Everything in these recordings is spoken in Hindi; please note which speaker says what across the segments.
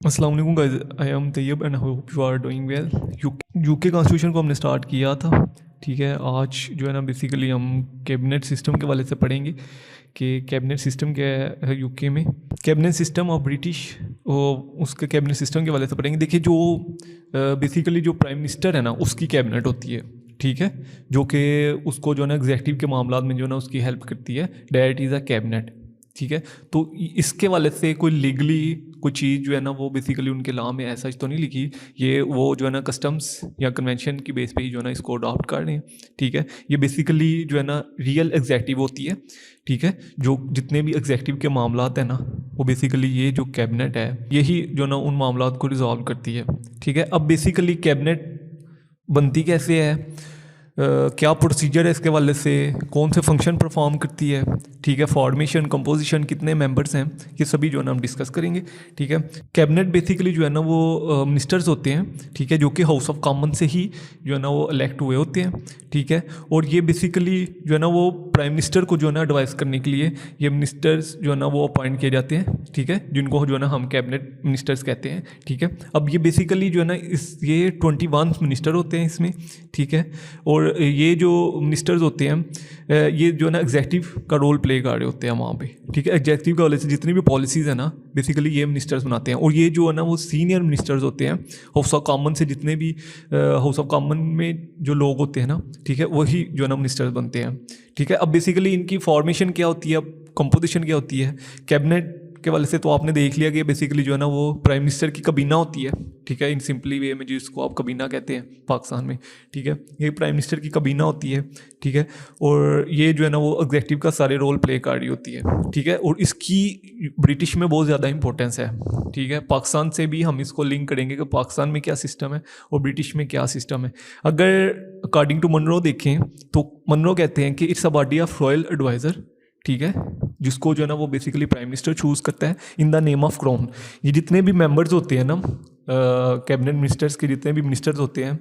Speaker 1: अस्सलाम वालेकुम guys, I am Tayyab and hope you are doing well. UK constitution को हमने स्टार्ट किया था। ठीक है, आज जो है ना बेसिकली हम कैबिनेट सिस्टम के वाले से पढ़ेंगे कि कैबिनेट सिस्टम क्या है यूके में। कैबिनेट सिस्टम और ब्रिटिश उसके कैबिनेट सिस्टम के वाले से पढ़ेंगे। देखिए, जो बेसिकली जो प्राइम मिनिस्टर है ना उसकी कैबिनेट होती है। ठीक है, जो कि उसको जो है ना एग्जेक्टिव के मामला में जो है ना उसकी हेल्प करती है। That is a cabinet. ठीक है, तो इसके वाले से कोई लीगली कोई चीज़ जो है ना वो बेसिकली उनके लॉ में ऐसा तो नहीं लिखी। ये वो जो है ना कस्टम्स या कन्वेंशन की बेस पे ही जो है ना इसको अडॉप्ट कर रहे हैं। ठीक है, ये बेसिकली जो है ना रियल एग्जेक्टिव होती है। ठीक है, जो जितने भी एग्जेक्टिव के मामलात हैं ना वो बेसिकली ये जो कैबिनेट है यही जो ना उन मामलात को रिजॉल्व करती है। ठीक है, अब बेसिकली कैबिनेट बनती कैसे है, क्या प्रोसीजर है इसके वाले से, कौन से फंक्शन परफॉर्म करती है। ठीक है, फॉर्मेशन, कंपोजिशन, कितने मेंबर्स हैं, ये सभी जो है ना हम डिस्कस करेंगे। ठीक है, कैबिनेट बेसिकली जो है ना वो मिनिस्टर्स होते हैं। ठीक है, जो कि हाउस ऑफ कॉमन से ही जो है ना वो इलेक्ट हुए होते हैं। ठीक है, और ये बेसिकली जो है ना वो प्राइम मिनिस्टर को जो है ना एडवाइस करने के लिए ये मिनिस्टर्स जो है ना वो अपॉइंट किए जाते हैं। ठीक है, जिनको जो है ना हम कैबिनेट मिनिस्टर्स कहते हैं। ठीक है, अब ये बेसिकली जो है ना ये 21 मिनिस्टर होते हैं इसमें। ठीक है, और ये जो मिनिस्टर्स होते हैं ये जो है ना एग्जेक्टिव का रोल प्ले कर रहे होते हैं वहाँ पे। ठीक है, एग्जेक्टिव का वाले से जितनी भी पॉलिसीज़ है ना बेसिकली ये मिनिस्टर्स बनाते हैं। और ये जो है ना वो सीनियर मिनिस्टर्स होते हैं हाउस ऑफ कॉमन से। जितने भी हाउस ऑफ कॉमन में जो लोग होते हैं ना, ठीक है, वही जो है ना मिनिस्टर्स बनते हैं। ठीक है, अब बेसिकली इनकी फॉर्मेशन क्या होती है, कंपोजिशन क्या होती है कैबिनेट के वाले से, तो आपने देख लिया कि बेसिकली जो है ना वो प्राइम मिनिस्टर की कबीना होती है। ठीक है, इन सिंपली वे में जिसको आप कबीना कहते हैं पाकिस्तान में। ठीक है, ये प्राइम मिनिस्टर की कबीना होती है। ठीक है, और ये जो है ना वो एग्जेक्टिव का सारे रोल प्ले कर रही होती है। ठीक है, और इसकी ब्रिटिश में बहुत ज़्यादा इंपॉर्टेंस है। ठीक है, पाकिस्तान से भी हम इसको लिंक करेंगे कि पाकिस्तान में क्या सिस्टम है और ब्रिटिश में क्या सिस्टम है। अगर अकॉर्डिंग टू मनरो देखें तो मनरो कहते हैं कि it's a body of royal adviser. ठीक है, जिसको जो है ना वो बेसिकली प्राइम मिनिस्टर चूज़ करता है in the name of crown. ये जितने भी मेंबर्स होते हैं ना कैबिनेट मिनिस्टर्स के, जितने भी मिनिस्टर्स होते हैं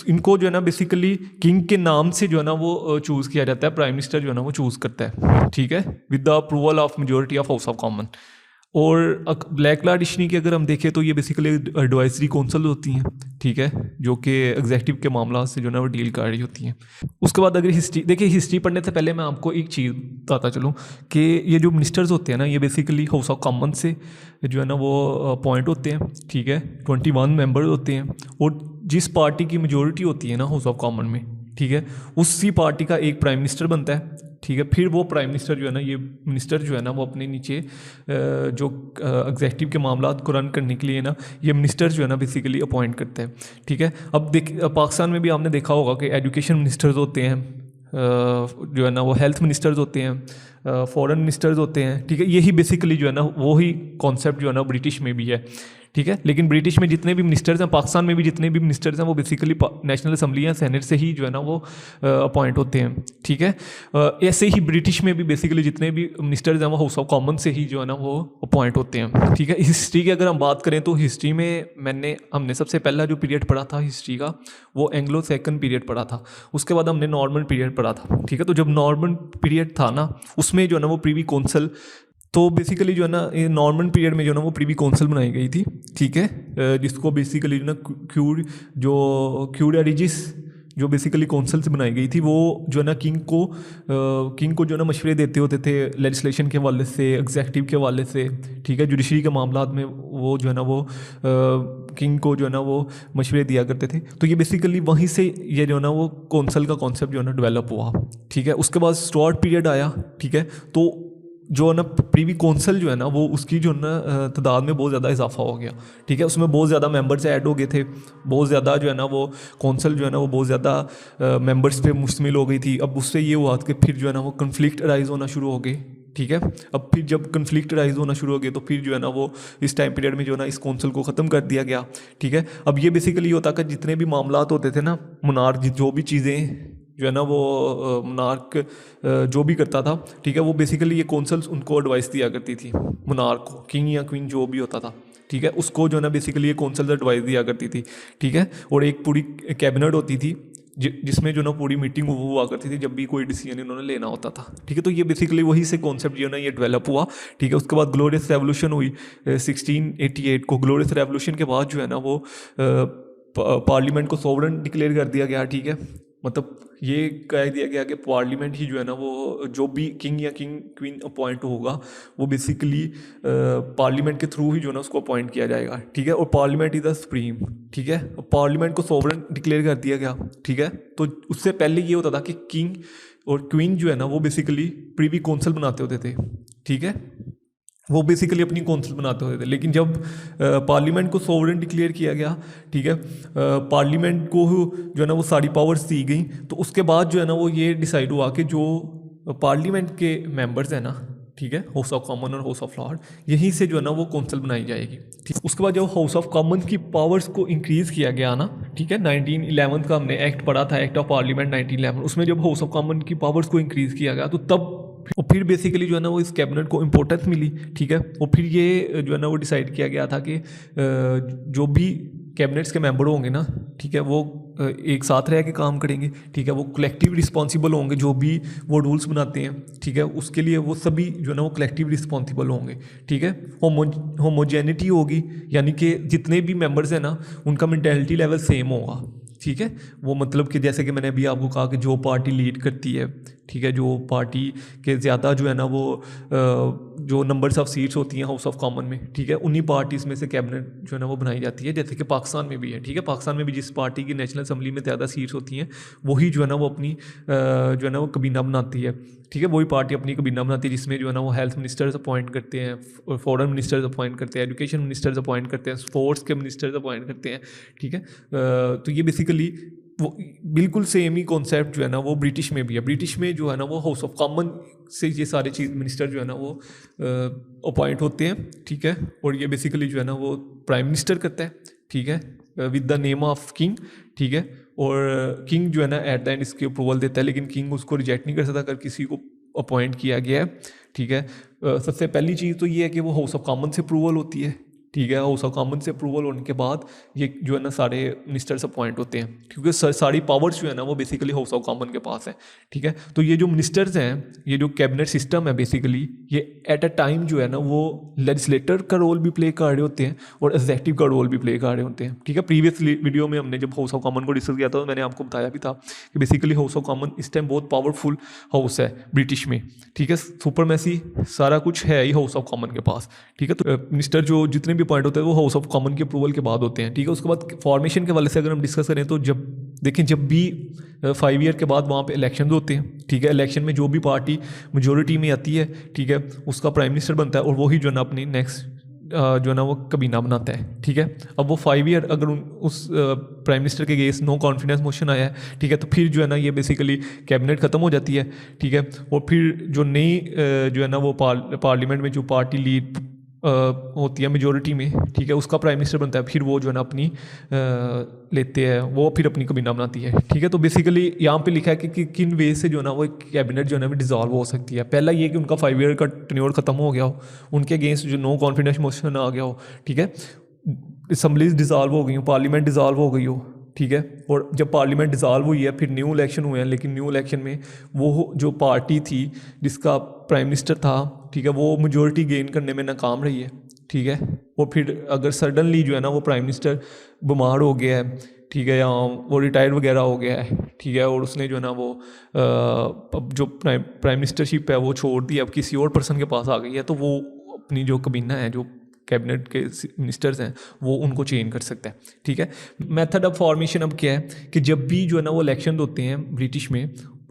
Speaker 1: इनको जो है ना बेसिकली किंग के नाम से जो है ना वो चूज़ किया जाता है। प्राइम मिनिस्टर जो है ना वो चूज़ करता है। ठीक है, with the approval of majority of house of common. और ब्लैक लॉ डिक्शनरी की अगर हम देखें तो ये बेसिकली एडवाइजरी काउंसिल होती हैं। ठीक है, जो कि एग्जेक्टिव के मामला से जो है ना वो डील कर रही होती हैं। उसके बाद अगर हिस्ट्री देखिए, हिस्ट्री पढ़ने से पहले मैं आपको एक चीज़ बताता चलूँ कि ये जो मिनिस्टर्स होते हैं ना ये बेसिकली हाउस ऑफ कॉमन से जो है ना वो अपॉइंट होते हैं। ठीक है, 21 मेंबर होते हैं। और जिस पार्टी की मेजोरिटी होती है ना हाउस ऑफ कॉमन में, ठीक है, उसी पार्टी का एक प्राइम मिनिस्टर बनता है। ठीक है, फिर वो प्राइम मिनिस्टर जो है ना ये मिनिस्टर जो है ना वो अपने नीचे जो एग्जेक्टिव के मामला को रन करने के लिए ना ये मिनिस्टर जो है ना बेसिकली अपॉइंट करते हैं। ठीक है, अब पाकिस्तान में भी आपने देखा होगा कि एजुकेशन मिनिस्टर्स होते हैं, जो है ना वो हेल्थ मिनिस्टर्स होते हैं, फॉरेन मिनिस्टर्स होते हैं। ठीक है, यही बेसिकली जो है ना वही कॉन्सेप्ट जो है ना ब्रिटिश में भी है। ठीक है, लेकिन ब्रिटिश में जितने भी मिनिस्टर्स हैं, पाकिस्तान में भी जितने भी मिनिस्टर्स हैं वो बेसिकली नेशनल असम्बली या सेनेट से ही जो है ना वो अपॉइंट होते हैं। ठीक है, ऐसे ही ब्रिटिश में भी बेसिकली जितने भी मिनिस्टर्स हैं वो हाउस ऑफ कॉमन से ही जो है ना वो अपॉइंट होते हैं। ठीक है, हिस्ट्री की अगर हम बात करें तो हिस्ट्री में हमने सबसे पहला जो पीरियड पढ़ा था हिस्ट्री का वो एंग्लो सैक्सन पीरियड पढ़ा था। उसके बाद हमने नॉर्मन पीरियड पढ़ा था। ठीक है, तो जब नॉर्मन पीरियड था ना उसमें जो है ना वो प्रीवी काउंसिल, तो बेसिकली जो है ना ये नॉर्मन पीरियड में जो है ना वो प्रीवी काउंसिल बनाई गई थी। ठीक है, जिसको बेसिकली जो ना क्यूरिजिस जो बेसिकली काउंसिल से बनाई गई थी, वो जो है ना किंग को जो है ना मशवरे देते होते थे लेजिस्लेशन के हवाले से, एग्जेक्टिव के हवाले से। ठीक है, जुडिशरी के मामला में वो जो है ना वो किंग को जो है ना वो मशवरे दिया करते थे। तो ये बेसिकली वहीं से ये जो है ना वो काउंसिल का कॉन्सेप्ट जो है ना डेवलप हुआ। ठीक है, उसके बाद स्टुअर्ट पीरियड आया। ठीक है, तो जो है ना प्रीवी काउंसिल जो है ना वो उसकी जो है ना तादाद में बहुत ज़्यादा इजाफा हो गया। ठीक है, उसमें बहुत ज़्यादा मेंबर्स ऐड हो गए थे। बहुत ज़्यादा जो है ना वो काउंसिल जो है ना वो बहुत ज़्यादा मेंबर्स पे मुश्तमिल हो गई थी। अब उससे ये हुआ कि फिर जो है ना वो कन्फ्लिक्ट अराइज होना शुरू हो गए। ठीक है, अब फिर जब कन्फ्लिक्ट अराइज होना शुरू हो गए तो फिर जो है ना वो इस टाइम पीरियड में जो है ना इस काउंसिल को ख़त्म कर दिया गया। ठीक है, अब ये बेसिकली होता कि जितने भी मामलात होते थे ना, मुनार जो भी चीज़ें जो है ना वो मुनार्क जो भी करता था। ठीक है, वो बेसिकली ये काउंसिल्स उनको एडवाइस दिया करती थी, मुनार्क को, किंग या क्वीन जो भी होता था। ठीक है, उसको जो है ना बेसिकली ये काउंसिल्स एडवाइस दिया करती थी। ठीक है, और एक पूरी कैबिनेट होती थी जिसमें जो ना पूरी मीटिंग वो हुआ करती थी जब भी कोई डिसीजन इन्होंने लेना होता था। ठीक है, तो ये बेसिकली वही से कॉन्सेप्ट जो है ना ये डेवलप हुआ। ठीक है, उसके बाद ग्लोरियस रेवोल्यूशन हुई 1688 को। ग्लोरियस रेवोल्यूशन के बाद जो है ना वो पार्लियामेंट को सोवरेन डिक्लेयर कर दिया गया। ठीक है, मतलब ये कह दिया गया कि पार्लियामेंट ही जो है ना वो जो भी किंग या क्वीन अपॉइंट होगा वो बेसिकली पार्लियामेंट के थ्रू ही जो है ना उसको अपॉइंट किया जाएगा। ठीक है, और पार्लियामेंट इज द सुप्रीम। ठीक है, पार्लियामेंट को सोवरेन डिक्लेयर कर दिया गया। ठीक है, तो उससे पहले ये होता था कि किंग और क्वीन जो है ना वो बेसिकली प्रीवी काउंसिल बनाते होते थे। ठीक है, वो बेसिकली अपनी काउंसिल बनाते होते थे। लेकिन जब पार्लियामेंट को सोवरेन डिक्लेयर किया गया, ठीक है, पार्लियामेंट को जो है ना वो सारी पावर्स दी गई, तो उसके बाद जो है ना वो ये डिसाइड हुआ कि जो पार्लियामेंट के मेंबर्स हैं ना, ठीक है, हाउस ऑफ कॉमन और हाउस ऑफ लॉर्ड, यहीं से जो है ना वो काउंसिल बनाई जाएगी। ठीक, उसके बाद जब हाउस ऑफ कॉमन की पावर्स को इंक्रीज़ किया गया ना, ठीक है, 1911 का हमने एक्ट पढ़ा था, एक्ट ऑफ पार्लियामेंट 1911, उसमें जब हाउस ऑफ कॉमन की पावर्स को इंक्रीज़ किया गया तो तब और फिर बेसिकली जो है ना वो इस कैबिनेट को इम्पोर्टेंस मिली। ठीक है, और फिर ये जो है ना वो डिसाइड किया गया था कि जो भी कैबिनेट्स के मेंबर होंगे ना, ठीक है, वो एक साथ रह के काम करेंगे। ठीक है, वो कलेक्टिव रिस्पॉन्सिबल होंगे, जो भी वो रूल्स बनाते हैं, ठीक है, उसके लिए वो सभी जो है ना वो कलेक्टिव रिस्पॉन्सिबल होंगे। ठीक है, होमोजेनिटी होगी, यानी कि जितने भी मेंबर्स हैं ना उनका मेंटेलिटी लेवल सेम होगा। ठीक है, वो मतलब कि जैसे कि मैंने अभी आपको कहा कि जो पार्टी लीड करती है, ठीक है, जो पार्टी के ज़्यादा जो है ना वो जो नंबर्स ऑफ सीट्स होती हैं हाउस ऑफ कॉमन में, ठीक है, उन्हीं पार्टीज़ में से कैबिनेट जो है ना वो बनाई जाती है, जैसे कि पाकिस्तान में भी है। ठीक है, पाकिस्तान में भी जिस पार्टी की नेशनल असम्बली में ज़्यादा सीट्स होती हैं वही जो है ना वो अपनी जो है ना वो कबीना बनाती है। ठीक है, वही पार्टी अपनी कबीना बनाती है जिसमें जो है ना वो हेल्थ मिनिस्टर्स अपॉइंट करते हैं, फॉरेन मिनिस्टर्स अपॉइंट करते हैं, एजुकेशन मिनिस्टर्स अपॉइंट करते हैं, स्पोर्ट्स के मिनिस्टर्स अपॉइंट करते हैं। ठीक है, तो ये बेसिकली वो बिल्कुल सेम ही कॉन्सेप्ट जो है ना वो ब्रिटिश में भी है। ब्रिटिश में जो है ना वो हाउस ऑफ कॉमन से ये सारे चीज़ मिनिस्टर जो है ना वो अपॉइंट होते हैं। ठीक है, और ये बेसिकली जो है ना वो प्राइम मिनिस्टर करता है। ठीक है, with the name of king. ठीक है, और किंग जो है ना एट द एंड इसकी अप्रूवल देता है, लेकिन किंग उसको रिजेक्ट नहीं कर सकता अगर किसी को अपॉइंट किया गया है। ठीक है, सबसे पहली चीज़ तो ये है कि वो हाउस ऑफ कॉमन से अप्रूवल होती है। ठीक है, हाउस ऑफ कॉमन से अप्रूवल होने के बाद ये जो है ना सारे मिनिस्टर्स अपॉइंट होते हैं, क्योंकि सारी पावर्स जो है ना वो बेसिकली हाउस ऑफ कॉमन के पास है। ठीक है, तो ये जो मिनिस्टर्स हैं, ये जो कैबिनेट सिस्टम है बेसिकली, ये एट अ टाइम जो है ना वो लेजिस्लेटर का रोल भी प्ले कर रहे होते हैं और एग्जेक्टिव का रोल भी प्ले कर रहे होते हैं। ठीक है, प्रीवियस वीडियो में हमने जब हाउस ऑफ कॉमन को डिस्कस किया था तो मैंने आपको बताया भी था कि बेसिकली हाउस ऑफ कॉमन इस टाइम बहुत पावरफुल हाउस है ब्रिटिश में। ठीक है, सुपरमेसी सारा कुछ है ही हाउस ऑफ कॉमन के पास। ठीक है, तो मिनिस्टर जो जितने भी पॉइंट होते हैं वो हाउस ऑफ कॉमन की अप्रूवल के बाद होते हैं। ठीक है, उसके बाद फॉर्मेशन के वाले से अगर हम डिस्कस करें तो जब देखें जब भी 5 ईयर के बाद वहाँ पे इलेक्शन होते हैं। ठीक है, इलेक्शन में जो भी पार्टी मेजोरिटी में आती है, ठीक है, उसका प्राइम मिनिस्टर बनता है और वही जो है ना अपनी नेक्स्ट जो है ना वो कबीना बनाता है। ठीक है, अब वो 5 ईयर अगर उस प्राइम मिनिस्टर के अगेंस्ट नो कॉन्फिडेंस मोशन आया है, ठीक है, तो फिर जो है ना ये बेसिकली कैबिनेट ख़त्म हो जाती है। ठीक है, और फिर जो नई जो है ना वो पार्लियामेंट में जो पार्टी लीड होती है मेजोरिटी में, ठीक है, उसका प्राइम मिनिस्टर बनता है। फिर वो जो है ना अपनी लेते हैं, वो फिर अपनी कबीना बनाती है। ठीक है, तो बेसिकली यहाँ पे लिखा है कि किन वे से जो है ना वो कैबिनेट जो है ना डिसॉल्व हो सकती है। पहला ये कि उनका 5 ईयर का टेन्योर खत्म हो गया हो, उनके अगेंस्ट जो नो कॉन्फिडेंस मोशन आ गया हो। ठीक है, असम्बलीज डिसॉल्व हो गई हो, पार्लियामेंट डिसॉल्व हो गई हो। ठीक है, और जब पार्लियामेंट डिसॉल्व हुई है फिर न्यू इलेक्शन हुए हैं, लेकिन न्यू इलेक्शन में वो जो पार्टी थी जिसका प्राइम मिनिस्टर था, ठीक है, वो मेजोरिटी गेन करने में नाकाम रही है। ठीक है, और फिर अगर सडनली जो है ना वो प्राइम मिनिस्टर बीमार हो गया है, ठीक है, या वो रिटायर वगैरह हो गया है, ठीक है, और उसने जो है ना वो अब जो प्राइम मिनिस्टरशिप है वो छोड़ दी, अब किसी और पर्सन के पास आ गई है, तो वो अपनी जो कबीना है, जो कैबिनेट के मिनिस्टर्स हैं, वो उनको चेंज कर सकता है। ठीक है, मेथड ऑफ फॉर्मेशन अब क्या है कि जब भी जो है ना वो इलेक्शन होते हैं ब्रिटिश में,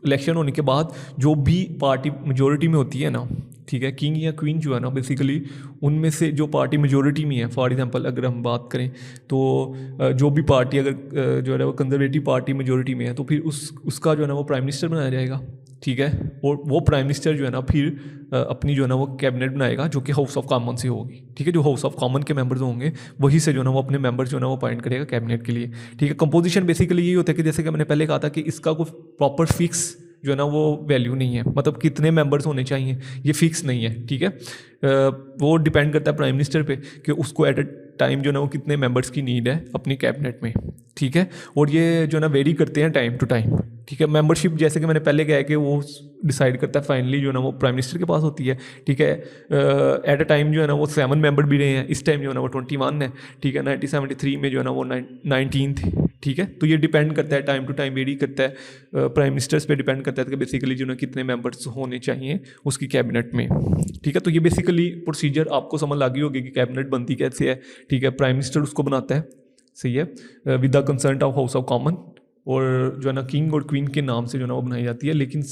Speaker 1: इलेक्शन होने के बाद जो भी पार्टी मेजोरिटी में होती है ना, ठीक है, किंग या क्वीन जो है ना बेसिकली उनमें से जो पार्टी मेजोरिटी में है, फॉर एग्जांपल अगर हम बात करें तो जो भी पार्टी अगर जो है ना वो कंजर्वेटिव पार्टी मेजोरिटी में है, तो फिर उसका जो है ना वो प्राइम मिनिस्टर बनाया जाएगा। ठीक है, और वो प्राइम मिनिस्टर जो है ना फिर अपनी जो है ना वो कैबिनेट बनाएगा जो कि हाउस ऑफ कॉमन से होगी। ठीक है, जो हाउस ऑफ कॉमन के मेंबर्स होंगे वही से जो है ना वो अपने मेंबर्स जो है ना वो अपॉइंट करेगा कैबिनेट के लिए। ठीक है, कंपोजिशन बेसिकली यही होता है कि जैसे कि मैंने पहले कहा था कि इसका कोई प्रॉपर फिक्स जो है ना वो वैल्यू नहीं है, मतलब कितने मेंबर्स होने चाहिए ये फिक्स नहीं है। ठीक है, वो डिपेंड करता है प्राइम मिनिस्टर पे कि उसको एट अ टाइम जो है ना वो कितने मेंबर्स की नीड है अपनी कैबिनेट में। ठीक है। और ये जो है ना वेरी करते हैं टाइम टू टाइम, ठीक है। मेंबरशिप जैसे कि मैंने पहले कहा कि वो डिसाइड करता है फाइनली जो है ना वो प्राइम मिनिस्टर के पास होती है, ठीक है। एट अ टाइम जो है ना वो 7 मेंबर भी रहे हैं, इस टाइम जो है ना वो 21 है, ठीक है। 1973 में जो है ना वो 19 थे, ठीक है। तो ये डिपेंड करता है, टाइम टू टाइम वेरी करता है, प्राइम मिनिस्टर्स पे डिपेंड करता है कि बेसिकली जो है कितने मेंबर्स होने चाहिए उसकी कैबिनेट में, ठीक है। तो ये बेसिकली प्रोसीजर आपको समझ लगी होगी कि कैबिनेट बनती कैसे है, ठीक है। प्राइम मिनिस्टर उसको बनाता है, सही है, with the concert of house of common, और जो है ना किंग और क्वीन के नाम से जो है ना वो बनाई जाती है। लेकिन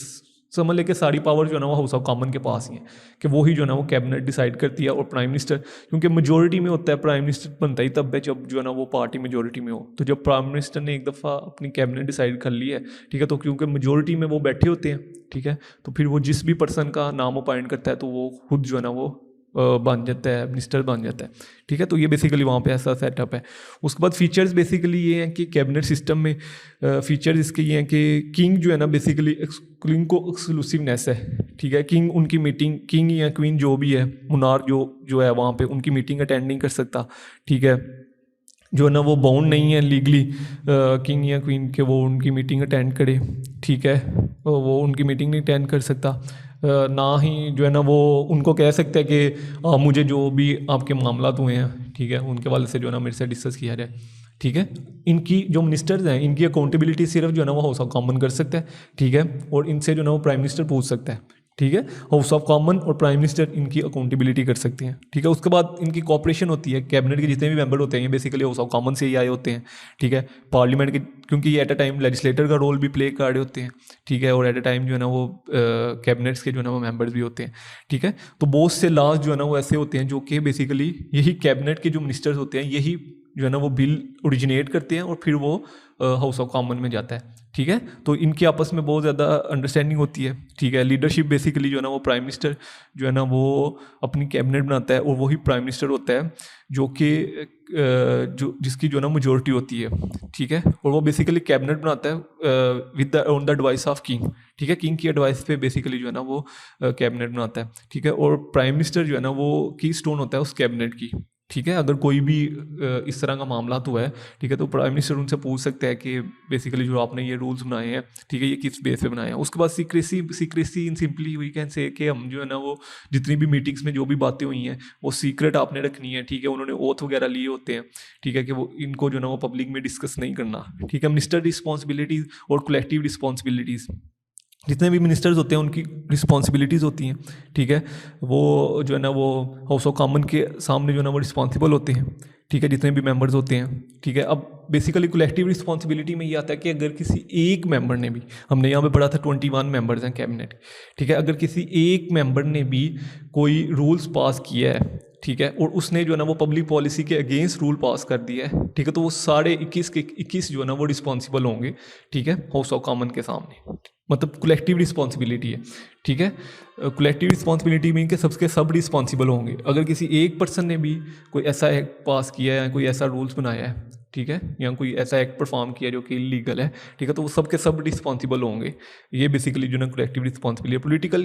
Speaker 1: समझ लेके सारी पावर जो है ना वो हाउस ऑफ कॉमन के पास ही है, कि वो ही जो है ना वो कैबिनेट डिसाइड करती है। और प्राइम मिनिस्टर क्योंकि मेजोरिटी में होता है, प्राइम मिनिस्टर बनता ही तब है जब जो है ना वो पार्टी मेजोरिटी में हो। तो जब प्राइम मिनिस्टर ने एक दफ़ा अपनी कैबिनेट डिसाइड कर ली है, ठीक है, तो क्योंकि मेजोरिटी में वो बैठे होते हैं, ठीक है, तो फिर वो जिस भी पर्सन का नाम अपॉइंट करता है तो वो खुद जो है ना वो बन जाता है, मिनिस्टर बन जाता है, ठीक है। तो ये बेसिकली वहाँ पे ऐसा सेटअप है। उसके बाद फीचर्स बेसिकली ये हैं कि कैबिनेट सिस्टम में फीचर्स इसके ये हैं कि किंग जो है ना बेसिकली किंग को एक्सक्लूसिवनेस है, ठीक है। किंग उनकी मीटिंग, किंग या क्वीन जो भी है, मुनार जो है वहाँ पे उनकी मीटिंग अटेंड नहीं कर सकता, ठीक है। जो है ना वो बाउंड नहीं है लीगली किंग या क्वीन के वो उनकी मीटिंग अटेंड करे, ठीक है। वो उनकी मीटिंग नहीं अटेंड कर सकता, ना ही जो है ना वो उनको कह सकते हैं कि मुझे जो भी आपके मामला हुए हैं, ठीक है, उनके वाले से जो है ना मेरे से डिस्कस किया जाए, ठीक है। इनकी जो मिनिस्टर्स हैं इनकी अकाउंटेबिलिटी सिर्फ जो है ना वो हाउस ऑफ कॉमन कर सकता है, ठीक है। और इनसे जो है ना वो प्राइम मिनिस्टर पूछ सकता है, ठीक है। हाउस ऑफ कॉमन और प्राइम मिनिस्टर इनकी अकाउंटेबिलिटी कर सकते हैं, ठीक है। उसके बाद इनकी कॉपरेशन होती है, कैबिनेट के जितने भी मेंबर होते हैं ये बेसिकली हाउस ऑफ कॉमन से ही आए होते हैं, ठीक है। पार्लियामेंट के क्योंकि ये एट अ टाइम लेजिस्लेटर का रोल भी प्ले कर रहे होते हैं, ठीक है। और एट अ टाइम जो है ना वो कैबिनेट्स के जो है ना वो मेंबर्स भी होते हैं, ठीक है। तो बहुत से लॉज जो है ना वो ऐसे होते हैं जो कि बेसिकली यही कैबिनेट के जो मिनिस्टर्स होते हैं यही जो है ना वो बिल ओरिजिनेट करते हैं और फिर वो हाउस ऑफ कॉमन में जाता है, ठीक है। तो इनकी आपस में बहुत ज़्यादा अंडरस्टैंडिंग होती है, ठीक है। लीडरशिप बेसिकली जो है ना वो प्राइम मिनिस्टर जो है ना वो अपनी कैबिनेट बनाता है और वही प्राइम मिनिस्टर होता है जो कि जो जिसकी जो है ना मेजोरिटी होती है, ठीक है। और वो बेसिकली कैबिनेट बनाता है with on the advice of king, ठीक है। किंग की एडवाइस पे बेसिकली जो है ना वो कैबिनेट बनाता है, ठीक है। और प्राइम मिनिस्टर जो है ना वो की स्टोन होता है उस कैबिनेट की, ठीक है। अगर कोई भी इस तरह का मामला तो है, ठीक है, तो प्राइम मिनिस्टर उनसे पूछ सकते हैं कि बेसिकली जो आपने ये रूल्स बनाए हैं, ठीक है, ये किस बेस पे बनाए हैं। उसके बाद secrecy in simply we can say कि हम जो है ना वो जितनी भी मीटिंग्स में जो भी बातें हुई हैं वो सीक्रेट आपने रखनी है, ठीक है। उन्होंने ओथ वगैरह लिए होते हैं, ठीक है, कि वो इनको जो है ना वो पब्लिक में डिस्कस नहीं करना, ठीक है। मिनिस्टर रिस्पॉन्सिबिलिटीज़ और कलेक्टिव रिस्पॉन्सिबिलिटीज़, जितने भी मिनिस्टर्स होते हैं उनकी रिस्पॉन्सिबिलिटीज़ होती हैं, ठीक है। वो जो है ना वो हाउस ऑफ कॉमन के सामने जो है ना वो रिस्पॉन्सिबल होते हैं, ठीक है, जितने भी मेंबर्स होते हैं, ठीक है। अब बेसिकली कलेक्टिव रिस्पॉन्सिबिलिटी में ये आता है कि अगर किसी एक मेंबर ने भी, हमने यहाँ पे पढ़ा था 21 मेंबर्स हैं कैबिनेट, ठीक है, अगर किसी एक मेंबर ने भी कोई रूल्स पास किया है, ठीक है, और उसने जो है ना वो पब्लिक पॉलिसी के अगेंस्ट रूल पास कर दिया है, ठीक है, तो वो सारे 21 के 21 जो है ना वो रिस्पॉन्सिबल होंगे, ठीक है, हाउस ऑफ कॉमन के सामने। मतलब कलेक्टिव रिस्पॉन्सिबिलिटी है, ठीक है। कलेक्टिव रिस्पॉन्सिबिलिटी मीन के सबके सब रिस्पॉन्सिबल होंगे। अगर किसी एक पर्सन ने भी कोई ऐसा एक्ट पास किया है, कोई ऐसा रूल्स बनाया है, ठीक है, या कोई ऐसा एक्ट परफॉर्म किया जो कि इलीगल है, ठीक है, तो वो सब के सब रिस्पॉन्सिबल होंगे। ये बेसिकली जो ना कलेक्टिव रिस्पॉन्सिबिलिटी है। पोलिटिकल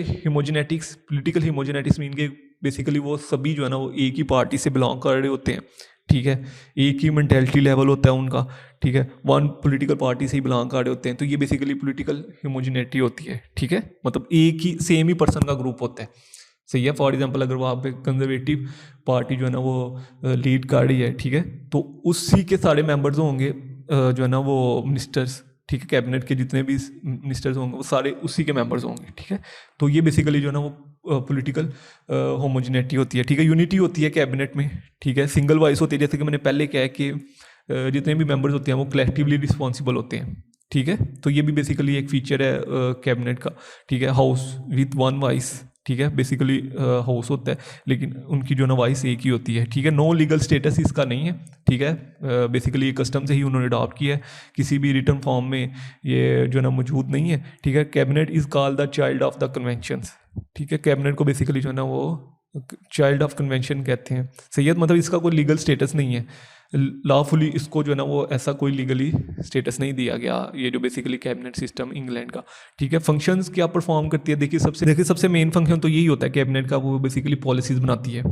Speaker 1: हिमोजेनेटिक्स मीन के बेसिकली वो सभी जो है ना वो एक ही पार्टी से बिलोंग कर रहे होते हैं, ठीक है, एक ही मेंटेलिटी लेवल होता है उनका, ठीक है, वन पॉलिटिकल पार्टी से ही बिलोंग कर रहे होते हैं। तो ये बेसिकली पॉलिटिकल हिमोजेनिटी होती है, ठीक है, मतलब एक ही सेम ही पर्सन का ग्रुप होता है, सही है। फॉर एग्जांपल अगर वहाँ पे कंजर्वेटिव पार्टी जो है ना वो लीड कर रही है, ठीक है, तो उसी के सारे मेंबर्स होंगे जो है ना वो मिनिस्टर्स, ठीक है, कैबिनेट के जितने भी मिनिस्टर्स होंगे वो सारे उसी के मेंबर्स होंगे, ठीक है। तो ये बेसिकली जो है ना वो पॉलिटिकल होमोजेनिटी होती है, ठीक है। यूनिटी होती है कैबिनेट में, ठीक है, सिंगल वॉइस होती है, जैसे कि मैंने पहले कहा कि जितने भी मेंबर्स होते हैं वो कलेक्टिवली रिस्पॉन्सिबल होते हैं, ठीक है। तो ये भी बेसिकली एक फीचर है कैबिनेट का, ठीक है। हाउस विथ वन वॉइस, ठीक है, बेसिकली हाउस होता है लेकिन उनकी जो ना वॉइस एक ही होती है, ठीक है। नो लीगल स्टेटस इसका नहीं है, ठीक है, बेसिकली ये कस्टम से ही उन्होंने अडॉप्ट किया है, किसी भी रिटर्न फॉर्म में ये जो ना मौजूद नहीं है, ठीक है। Cabinet is called the child of the conventions, ठीक है। कैबिनेट को बेसिकली जो है ना वो चाइल्ड ऑफ कन्वेंशन कहते हैं, सही है। मतलब इसका कोई लीगल स्टेटस नहीं है, लॉफुली इसको जो है ना वो ऐसा कोई लीगली स्टेटस नहीं दिया गया, ये जो बेसिकली कैबिनेट सिस्टम इंग्लैंड का, ठीक है। फंक्शंस क्या परफॉर्म करती है, देखिए सबसे मेन फंक्शन तो यही होता है कैबिनेट का, वो बेसिकली पॉलिसीज़ बनाती है,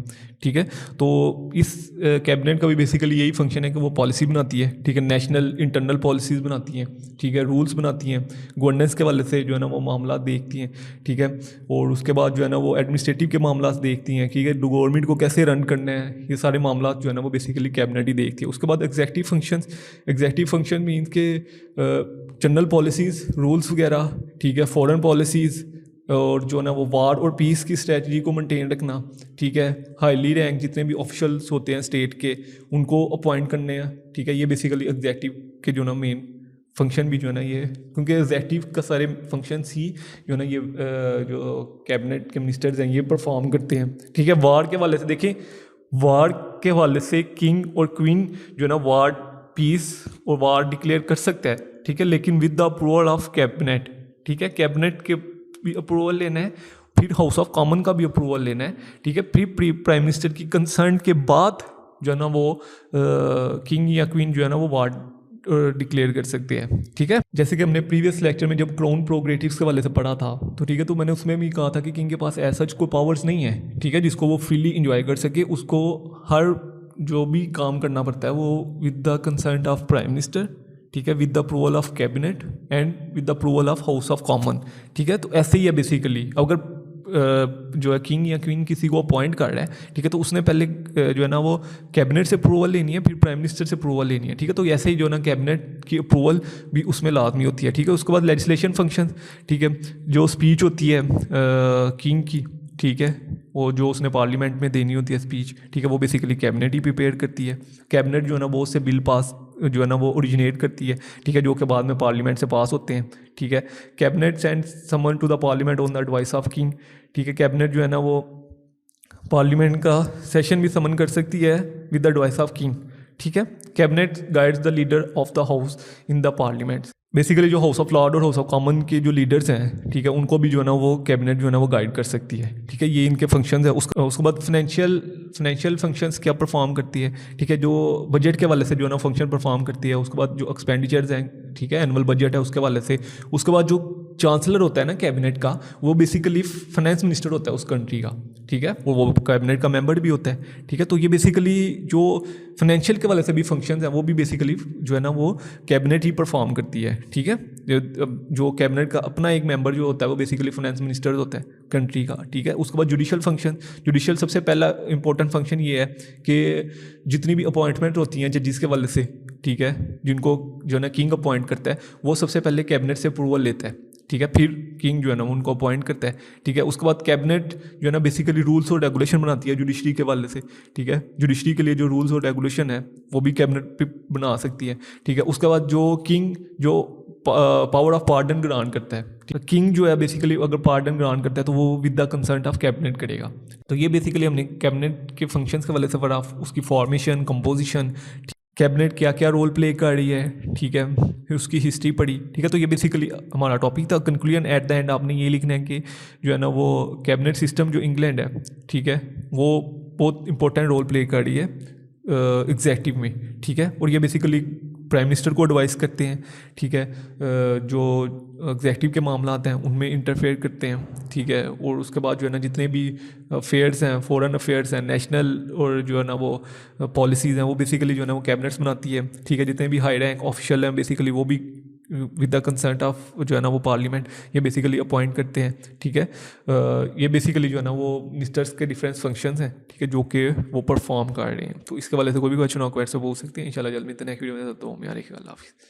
Speaker 1: ठीक है। तो इस कैबिनेट का भी बेसिकली यही फंक्शन है कि वो पॉलिसी बनाती है, ठीक है, नेशनल इंटरनल पॉलिसीज़ बनाती हैं, ठीक है, रूल्स बनाती हैं, गवर्नेंस के वाले से जो है ना वो मामला देखती हैं, ठीक है। और उसके बाद जो है ना वो एडमिनिस्ट्रेटिव के मामला देखती हैं, ठीक है, गवर्नमेंट को कैसे रन करना है, ये सारे मामला जो है ना वो बेसिकली कैबिनेट ही देखती है। उसके बाद एग्जेक्टिव फंक्शन मीन्स के जनरल पॉलिसीज़, रूल्स वगैरह, ठीक है, फॉरेन पॉलिसीज़, और जो है ना वो वार और पीस की स्ट्रेटजी को मेंटेन रखना, ठीक है, हाईली रैंक जितने भी ऑफिशियल्स होते हैं स्टेट के उनको अपॉइंट करने हैं, ठीक है। ये बेसिकली एग्जेक्टिव के जो ना मेन फंक्शन भी जो है ना ये, क्योंकि एग्जेक्टिव का सारे फंक्शंस ही जो है ना ये जो कैबिनेट के मिनिस्टर्स हैं ये परफॉर्म करते हैं, ठीक है। वार के हवाले से देखें, वार के हवाले से किंग और क्वीन जो है ना वार पीस और वार डिक्लेयर कर सकता है, ठीक है, लेकिन with the approval of cabinet, ठीक है। कैबिनेट के भी अप्रूवल लेना है, फिर हाउस ऑफ कॉमन का भी अप्रूवल लेना है, ठीक है, फिर प्राइम मिनिस्टर की कंसर्न के बाद जो है ना वो किंग या क्वीन जो है ना वो वार डिक्लेयर कर सकते हैं, ठीक है। जैसे कि हमने प्रीवियस लेक्चर में जब क्राउन प्रोग्रेटिव्स के वाले से पढ़ा था, तो ठीक है, तो मैंने उसमें भी कहा था कि किंग के पास ऐसा कोई पावर्स नहीं है, ठीक है, जिसको वो फ्रीली इंजॉय कर सके, उसको हर जो भी काम करना पड़ता है वो with the concern of prime minister, ठीक है, with the approval of cabinet and with the approval of house of common, ठीक है। तो ऐसे ही है बेसिकली, अगर जो है किंग या क्वीन किसी को अपॉइंट कर रहा है, ठीक है, तो उसने पहले जो है ना वो कैबिनेट से अप्रूवल लेनी है, फिर प्राइम मिनिस्टर से अप्रूवल लेनी है, ठीक है। तो ऐसे ही जो है ना कैबिनेट की अप्रूवल भी उसमें लाजमी होती है, ठीक है। उसके बाद लेजिस्लेशन फंक्शन, ठीक है, जो स्पीच होती है किंग की, ठीक है, वो जो उसने पार्लियामेंट में देनी होती है स्पीच, ठीक है, वो बेसिकली कैबिनेट ही प्रिपेयर करती है। कैबिनेट जो है ना बहुत से बिल पास जो है ना वो ओरिजिनेट करती है, ठीक है, जो कि बाद में पार्लियामेंट से पास होते हैं, ठीक है। Cabinet send someone to the parliament on the advice of king, ठीक है। कैबिनेट जो है ना वो पार्लियामेंट का सेशन भी समन कर सकती है with the advice of king, ठीक है। Cabinet guides the leader of the house in the parliament, basically जो हाउस ऑफ लॉर्ड और हाउस ऑफ कॉमन के जो लीडर्स हैं, ठीक है, उनको भी जो है ना वो कैबिनेट जो है ना वो गाइड कर सकती है, ठीक है। ये इनके फंक्शंस है। उसके बाद फाइनेंशियल फंक्शंस क्या परफॉर्म करती है, ठीक है, जो बजट के वाले से जो है ना फंक्शन परफॉर्म करती है। उसके बाद जो एक्सपेंडिचर्स हैं, ठीक है, एनुअल बजट है उसके वाले से। उसके बाद जो चांसलर होता है ना कैबिनेट का, वो बेसिकली फाइनेंस मिनिस्टर होता है उस कंट्री का, ठीक है, वो कैबिनेट का मेंबर भी होता है, ठीक है। तो ये बेसिकली जो फाइनेंशियल के वाले से भी फंक्शंस हैं वो भी बेसिकली जो है ना वो कैबिनेट ही परफॉर्म करती है, ठीक है। जो कैबिनेट का अपना एक मेंबर जो होता है वो बेसिकली फाइनेंस मिनिस्टर होता है कंट्री का, ठीक है। उसके बाद जुडिशियल फंक्शन, जुडिशियल सबसे पहला इंपॉर्टेंट फंक्शन ये है कि जितनी भी अपॉइंटमेंट होती हैं जजिस के वाले से, ठीक है, जिनको जो है ना किंग अपॉइंट करता है, वो सबसे पहले कैबिनेट से अप्रूवल लेता है, ठीक है, फिर किंग जो है ना उनको अपॉइंट करता है, ठीक है। उसके बाद कैबिनेट जो है ना बेसिकली रूल्स और रेगुलेशन बनाती है जुडिशरी के वाले से, ठीक है। जुडिशरी के लिए जो रूल्स और रेगुलेशन है वो भी कैबिनेट पे बना सकती है, ठीक है। उसके बाद जो किंग जो पावर ऑफ पार्डन ग्रांट करता है, ठीक है, किंग जो है बेसिकली अगर पार्डन ग्रांट करता है तो वो with the concert of cabinet करेगा। तो ये बेसिकली हमने कैबिनेट के फंक्शंस के वाले से पढ़ा, उसकी फॉर्मेशन, कंपोजिशन, कैबिनेट क्या क्या रोल प्ले कर रही है, ठीक है, फिर उसकी हिस्ट्री पढ़ी, ठीक है। तो ये बेसिकली हमारा टॉपिक था। कंक्लूजन एट द एंड आपने ये लिखना है कि जो है ना वो कैबिनेट सिस्टम जो इंग्लैंड है, ठीक है, वो बहुत इंपॉर्टेंट रोल प्ले कर रही है एग्जेक्टिव में, ठीक है। और ये बेसिकली प्राइम मिनिस्टर को एडवाइस करते हैं, ठीक है, जो एग्जेक्टिव के मामला आते हैं उनमें इंटरफेयर करते हैं, ठीक है। और उसके बाद जो है ना जितने भी अफेयर्स हैं, फॉरेन अफेयर्स हैं, नेशनल और जो है ना वो पॉलिसीज़ हैं, वो बेसिकली जो है ना वो कैबिनेट्स बनाती है, ठीक है। जितने भी हाई रैंक ऑफिशियल हैं बेसिकली वो भी विद द कंसर्ट ऑफ जो है ना वो पार्लियामेंट ये बेसिकली अपॉइंट करते हैं, ठीक है। ये बेसिकली जो है ना वो मिनिस्टर्स के डिफरेंट फंक्शंस हैं, ठीक है, जो कि वो परफॉर्म कर रहे हैं। तो इसके वाले से कोई भी क्वेश्चन हो क्वेश्चन पूछ सकते हैं। इंशाल्लाह जल्द मिलते हैं नेक्स्ट वीडियो में। तो यार अल्लाह हाफिज़।